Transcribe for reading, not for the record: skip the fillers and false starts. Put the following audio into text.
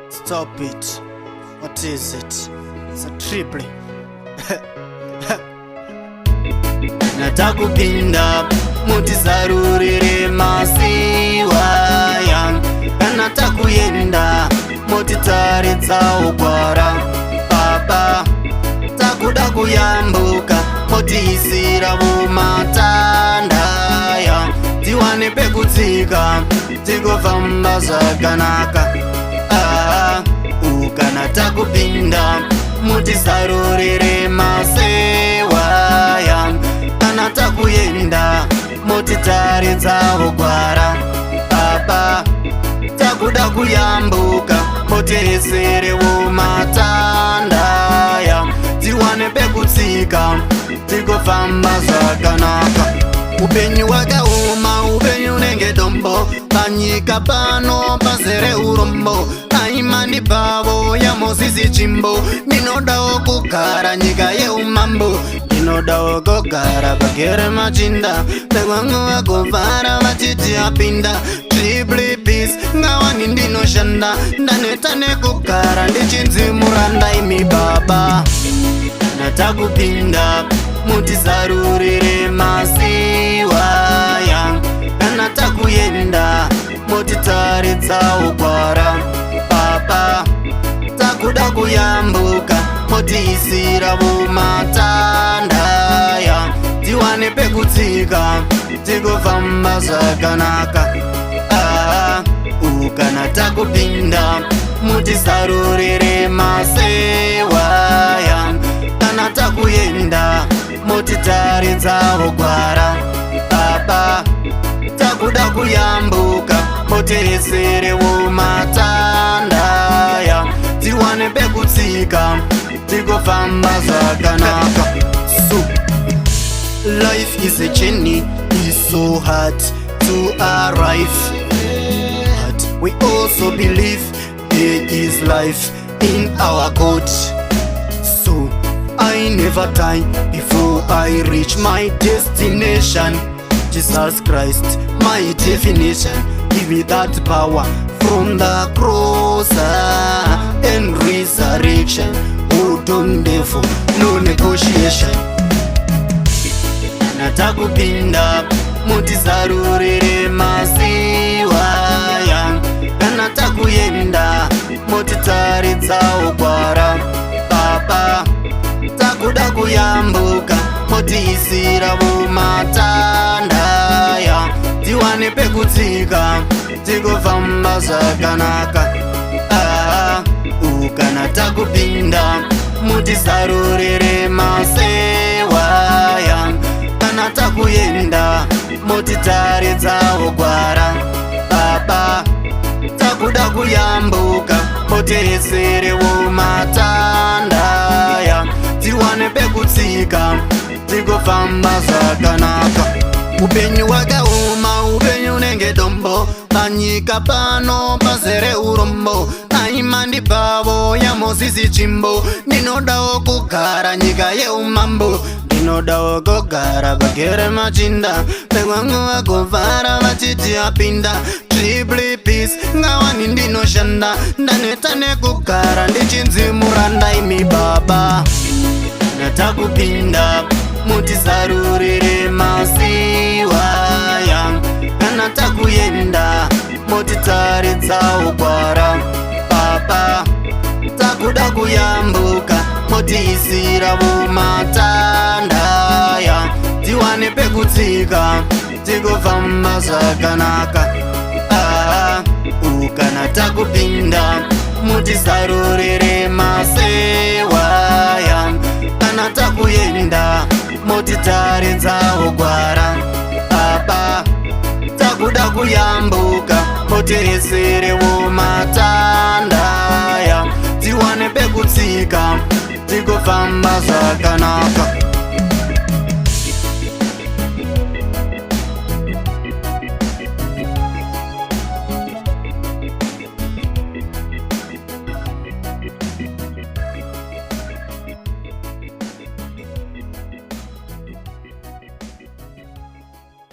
Stop it. What is it? It's a triple. Natakupinda mutizarurire masiwa yangu, kana takuyenda mutitaridza ugwara baba, takuda kuyambuka mutiisira mumatanda yangu, tiwane pekutsika tigofamba zvakanaka. Ukana takupinda mutizarurire masewa yangu, kana takuyenda mutitaridza ugwara baba, takuda kuyambuka mutiisire mumatanda yangu, tiwane pekutsika tigofamba zvakanaka. Upenyu wakaoma, upenyu unenge dombo, panyika pano pazere urombo, aimani pavo yamosisi chimbo, ndinodawo kugara nyika yeumambo, ndinodawo kugara pagere machinda, pekwangu vagovhara vachiti apinda triple peace, ngawani ndinoshanda, ndaneta nekugara ndichinzi muranda imi baba. Natakupinda mutizarurire masiwa yangu, kana takuyenda mutitaridza ugwara baba, takuda kuyambuka mutiisira mumatanda yangu, tiwane pekutsika tigofamba zvakanaka. Ukana takupinda mutizarurire masewa yangu, kana takuyenda mutitaridza ugwara baba, takuda kuyambuka mutiisire mumatanda yangu, tiwane pekutsika tigofamba zvakanaka. So life is a journey, it's so hard to arrive, but we also believe there is life in our God. So I never die before I reach my destination. Jesus Christ, my definition, give me that power from the cross and resurrection. Hold on devil, no negotiation. Natakupinda mutizarurire masiwa yangu, kana takuyenda mutitaridza ugwara baba, takuda kuyambuka mutiisira mumatanda yangu, tiwane pekutsika tigofamba zvakanaka. Ukana takupinda mutizarurire masewa yangu, kana takuyenda mutitaridza ugwara baba, takuda kuyambuka mutiisire mumatanda yangu, tiwane pekutsika tigofamba zvakanaka. Upenyu wakaoma, upenyu unenge dombo, panyika pano pazere urombo, aimandi pavo yamosisi chimbo, ndinodawo kugara nyika yeumambo, ndinodawo kugara pagere machinda, pekwangu vagovhara vachiti apinda triple peace, ngawani ndinoshanda, ndaneta nekugara ndichinzi muranda imi baba. Natakupinda mutizarurire masiwa yangu, kana takuyenda mutitaridza ugwara baba, takuda kuyambuka mutiisira mumatanda yangu, tiwane pekutsika tigofamba zvakanaka. Ukana takupinda mutizarurire masewa yangu, kana takuyenda mutitaridza ugwara baba, takuda kuyambuka mutiisire mumatanda yangu, tiwane pekutsika tigofamba zvakanaka.